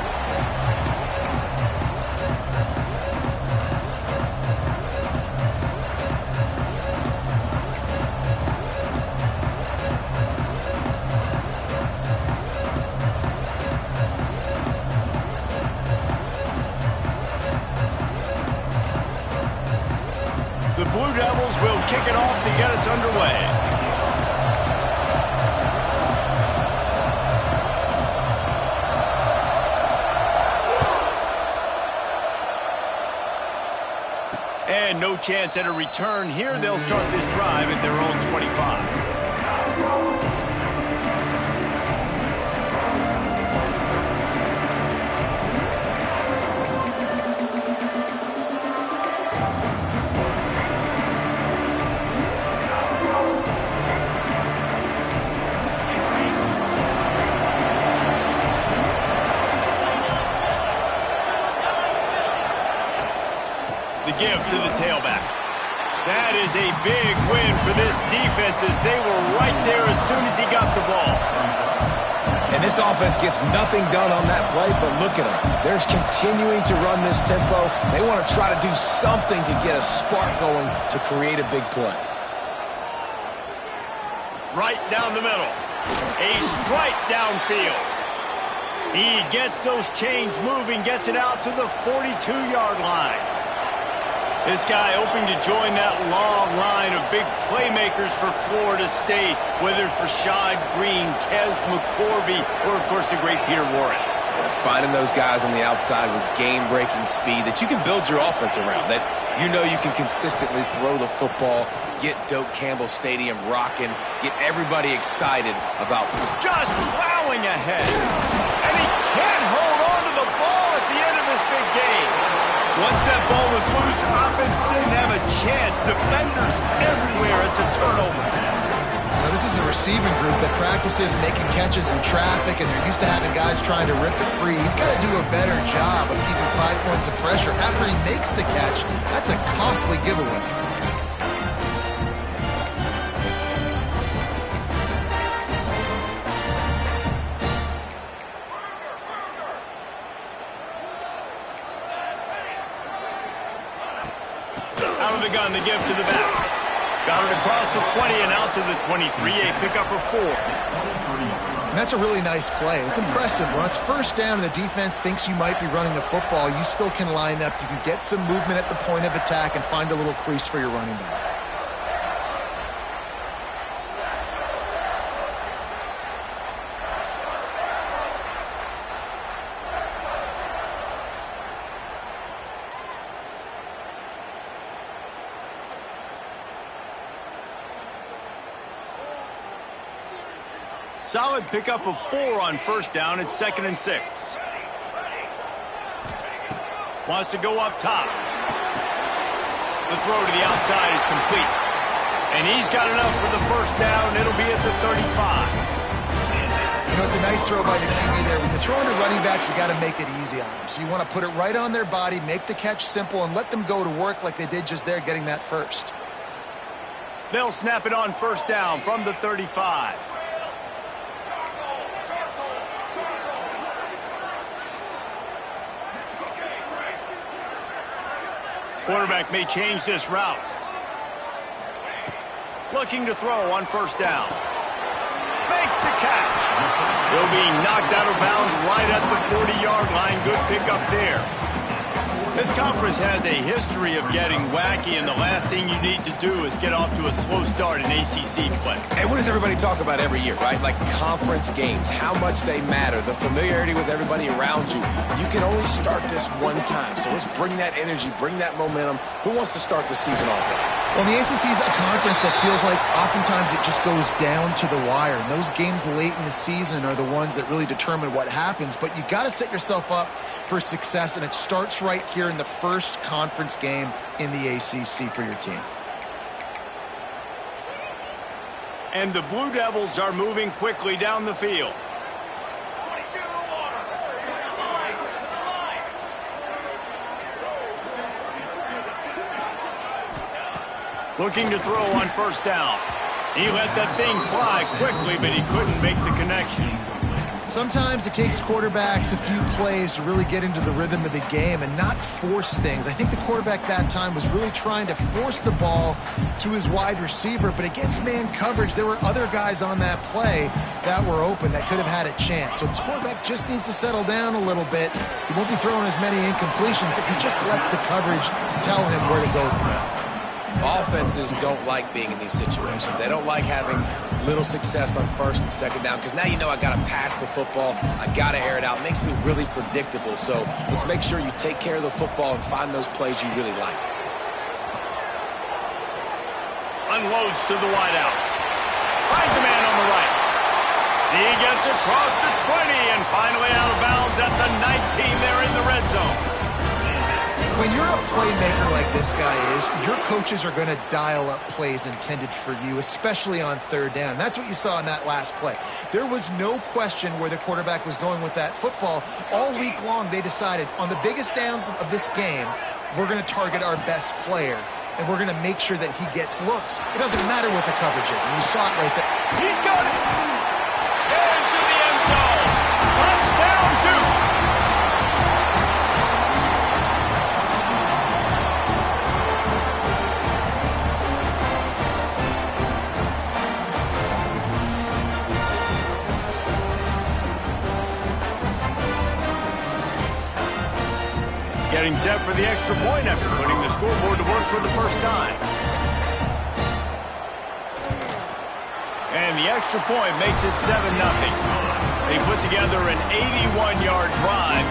The Blue Devils will kick it off to get us underway. And no chance at a return here. They'll start this drive at their own 25. The give to the tailback. That is a big win for this defense as they were right there as soon as he got the ball. And this offense gets nothing done on that play, but look at them. They're continuing to run this tempo. They want to try to do something to get a spark going to create a big play. Right down the middle. A strike downfield. He gets those chains moving, gets it out to the 42-yard line. This guy hoping to join that long line of big playmakers for Florida State, whether it's Rashad Green, Kez McCorvey, or, of course, the great Peter Warren. Finding those guys on the outside with game-breaking speed that you can build your offense around, that you know you can consistently throw the football, get Doak Campbell Stadium rocking, get everybody excited about football. Just plowing ahead. And he can't hold on to the ball at the end of this big game. Once that ball was loose, offense didn't have a chance. Defenders everywhere. It's a turnover. Now, this is a receiving group that practices making catches in traffic, and they're used to having guys trying to rip it free. He's got to do a better job of keeping 5 points of pressure after he makes the catch. That's a costly giveaway. Out of the gun, the give to the back. Got it across the 20 and out to the 23, a pickup of 4. And that's a really nice play. It's impressive. When it's first down and the defense thinks you might be running the football, you still can line up. You can get some movement at the point of attack and find a little crease for your running back. Solid pickup of 4 on first down. It's 2nd and 6. Wants to go up top. The throw to the outside is complete. And he's got enough for the first down. It'll be at the 35. You know, it's a nice throw by the QB there. When you're throwing to running backs, you got to make it easy on them. So you want to put it right on their body, make the catch simple, and let them go to work like they did just there, getting that first. They'll snap it on first down from the 35. Quarterback may change this route. Looking to throw on first down. Makes the catch. He'll be knocked out of bounds right at the 40-yard line. Good pickup there. This conference has a history of getting wacky, and the last thing you need to do is get off to a slow start in ACC play. And what does everybody talk about every year, right? Like conference games, how much they matter, the familiarity with everybody around you. You can only start this one time, so let's bring that energy, bring that momentum. Who wants to start the season off with? Well, the ACC is a conference that feels like oftentimes it just goes down to the wire. And those games late in the season are the ones that really determine what happens. But you got to set yourself up for success, and it starts right here in the first conference game in the ACC for your team. And the Blue Devils are moving quickly down the field. Looking to throw on first down. He let that thing fly quickly, but he couldn't make the connection. Sometimes it takes quarterbacks a few plays to really get into the rhythm of the game and not force things. I think the quarterback that time was really trying to force the ball to his wide receiver, but against man coverage, there were other guys on that play that were open that could have had a chance. So this quarterback just needs to settle down a little bit. He won't be throwing as many incompletions if he just lets the coverage tell him where to go with the ball. Offenses don't like being in these situations. They don't like having little success on first and second down because now you know I got to pass the football. I got to air it out. It makes me really predictable. So let's make sure you take care of the football and find those plays you really like. Unloads to the wideout. Finds a man on the right. He gets across the 20 and finally out of bounds at the 19 there in the red zone. When you're a playmaker like this guy is, your coaches are going to dial up plays intended for you, especially on third down. That's what you saw in that last play. There was no question where the quarterback was going with that football. All week long, they decided on the biggest downs of this game, we're going to target our best player, and we're going to make sure that he gets looks. It doesn't matter what the coverage is, and you saw it right there. He's got it! Into the end zone! Touchdown, Duke! Getting set for the extra point after putting the scoreboard to work for the first time. And the extra point makes it 7-0. They put together an 81-yard drive,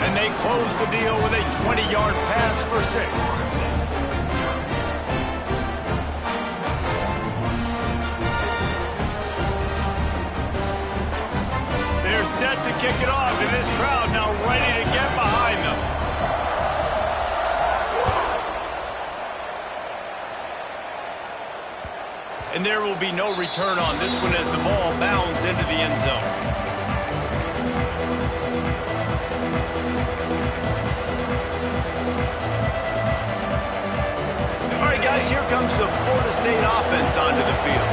and they close the deal with a 20-yard pass for 6. They're set to kick it off, and this crowd now ready to get behind them. And there will be no return on this one as the ball bounds into the end zone. All right, guys, here comes the Florida State offense onto the field.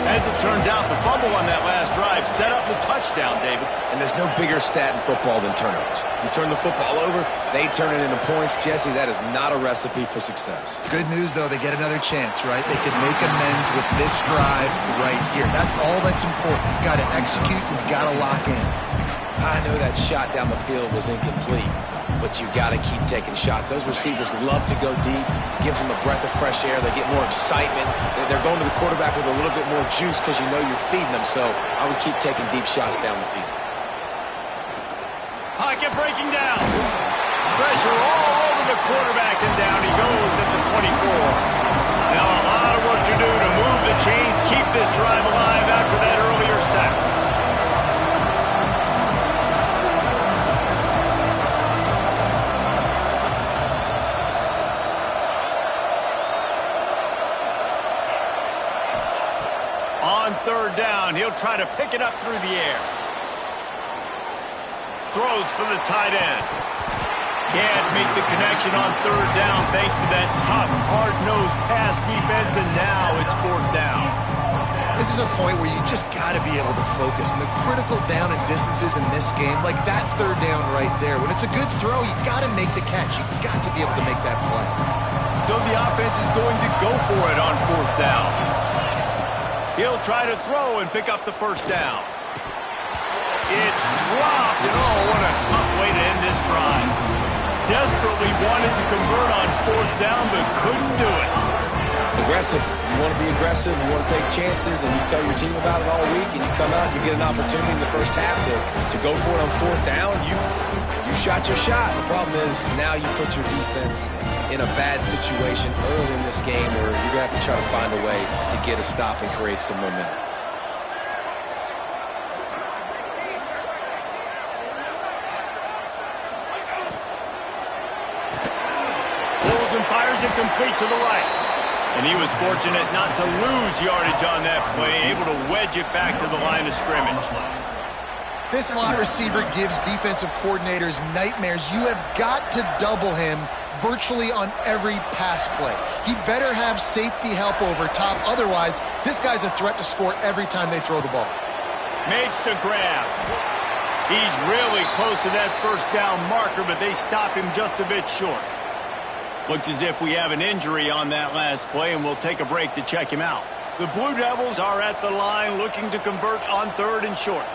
As it turns out, the fumble on that last drive set up the touchdown, David. And there's no bigger stat in football than turnovers. You turn the football over, they turn it into points. Jesse, that is not a recipe for success. Good news, though, they get another chance, right? They can make amends with this drive right here. That's all that's important. You've got to execute, you've got to lock in. I know that shot down the field was incomplete, but you got to keep taking shots. Those receivers love to go deep, gives them a breath of fresh air. They get more excitement. They're going to the quarterback with a little bit more juice because you know you're feeding them, so I would keep taking deep shots down the field. Pocket breaking down. Pressure all over the quarterback, and down he goes at the 24. Now a lot of work to do to move the chains, keep this drive alive after that earlier sack. third down. He'll try to pick it up through the air. Throws for the tight end. Can't make the connection on third down thanks to that tough, hard-nosed pass defense, and now it's fourth down. This is a point where you just got to be able to focus. And the critical down and distances in this game, like that third down right there, when it's a good throw, you got to make the catch. You got to be able to make that play. So the offense is going to go for it on fourth down. He'll try to throw and pick up the first down. It's dropped, and oh, what a tough way to end this drive. Desperately wanted to convert on fourth down, but couldn't do it. Aggressive. You want to be aggressive. You want to take chances, and you tell your team about it all week, and you come out and you get an opportunity in the first half to go for it on fourth down. You shot your shot. The problem is now you put your defense in a bad situation early in this game where you're going to have to try to find a way to get a stop and create some momentum. Pulls and fires it complete to the right. And he was fortunate not to lose yardage on that play, able to wedge it back to the line of scrimmage. This slot receiver gives defensive coordinators nightmares. You have got to double him virtually on every pass play. He better have safety help over top. Otherwise, this guy's a threat to score every time they throw the ball. Makes the grab. He's really close to that first down marker, but they stop him just a bit short. Looks as if we have an injury on that last play, and we'll take a break to check him out. The Blue Devils are at the line looking to convert on third and short.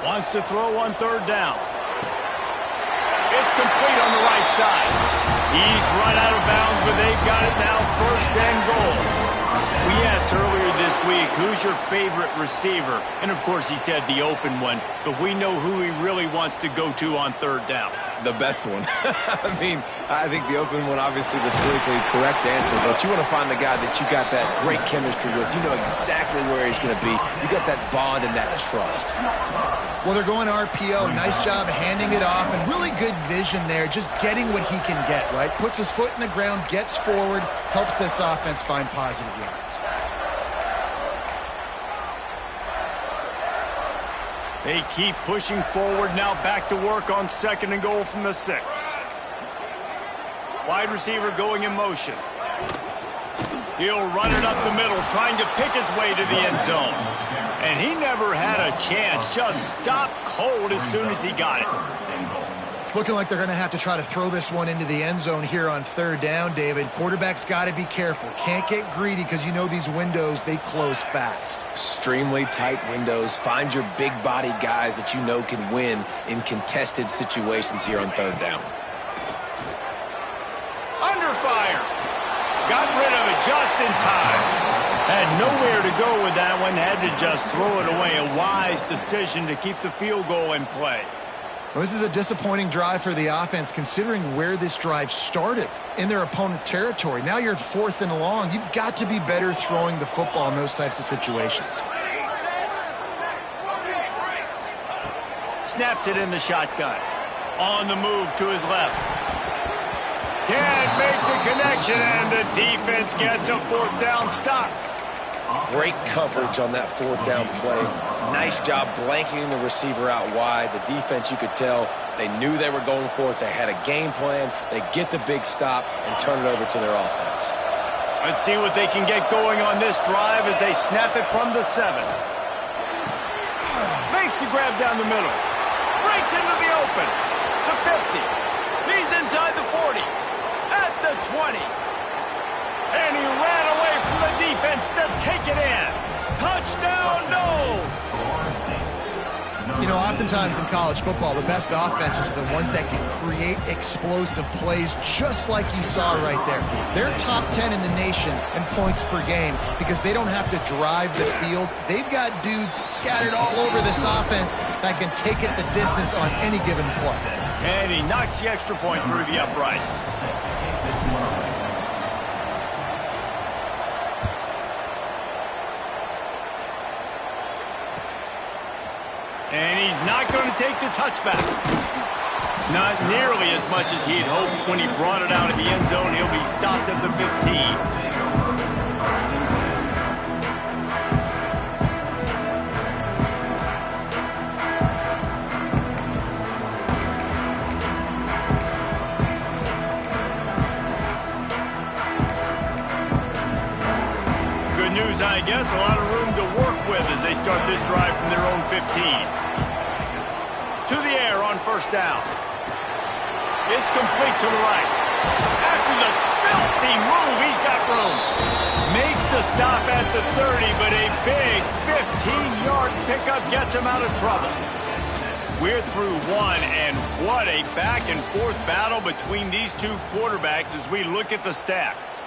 Wants to throw on third down. It's complete on the right side. He's run out of bounds, but they've got it now, first and goal. We asked earlier this week, who's your favorite receiver? And, of course, he said the open one, but we know who he really wants to go to on third down. The best one. I think the open one, obviously the politically correct answer, but you want to find the guy that you got that great chemistry with. You know exactly where he's going to be. You got that bond and that trust. Well, they're going RPO. Nice job handing it off, and really good vision there, just getting what he can get, right? Puts his foot in the ground, gets forward, helps this offense find positive yards. They keep pushing forward, now back to work on second and goal from the 6. Wide receiver going in motion. He'll run it up the middle, trying to pick his way to the end zone. And he never had a chance, just stopped cold as soon as he got it. It's looking like they're going to have to try to throw this one into the end zone here on third down, David. Quarterback's got to be careful. Can't get greedy because you know these windows, they close fast. Extremely tight windows. Find your big body guys that you know can win in contested situations here on third down. Under fire. Got rid of it just in time. Had nowhere to go with that one. Had to just throw it away. A wise decision to keep the field goal in play. Well, this is a disappointing drive for the offense considering where this drive started, in their opponent territory. Now you're at 4th and long. You've got to be better throwing the football in those types of situations. Snaps it in the shotgun. On the move to his left. Can't make the connection, and the defense gets a fourth down stop. Great coverage on that fourth down play. Nice job blanketing the receiver out wide. The defense, you could tell, they knew they were going for it. They had a game plan. They get the big stop and turn it over to their offense. Let's see what they can get going on this drive as they snap it from the 7. Makes the grab down the middle. Breaks into the open. The 50. He's inside the 40. At the 20. And he ran away from the defense to take it in. Touchdown, no! You know, oftentimes in college football, the best offenses are the ones that can create explosive plays just like you saw right there. They're top 10 in the nation in points per game because they don't have to drive the field. They've got dudes scattered all over this offense that can take it the distance on any given play. And he knocks the extra point through the uprights. And he's not going to take the touchback. Not nearly as much as he had hoped when he brought it out of the end zone. He'll be stopped at the 15. I guess a lot of room to work with as they start this drive from their own 15. To the air on first down. It's complete to the right. After the filthy move, he's got room. Makes the stop at the 30, but a big 15-yard pickup gets him out of trouble. We're through one, and what a back-and-forth battle between these two quarterbacks as we look at the stats.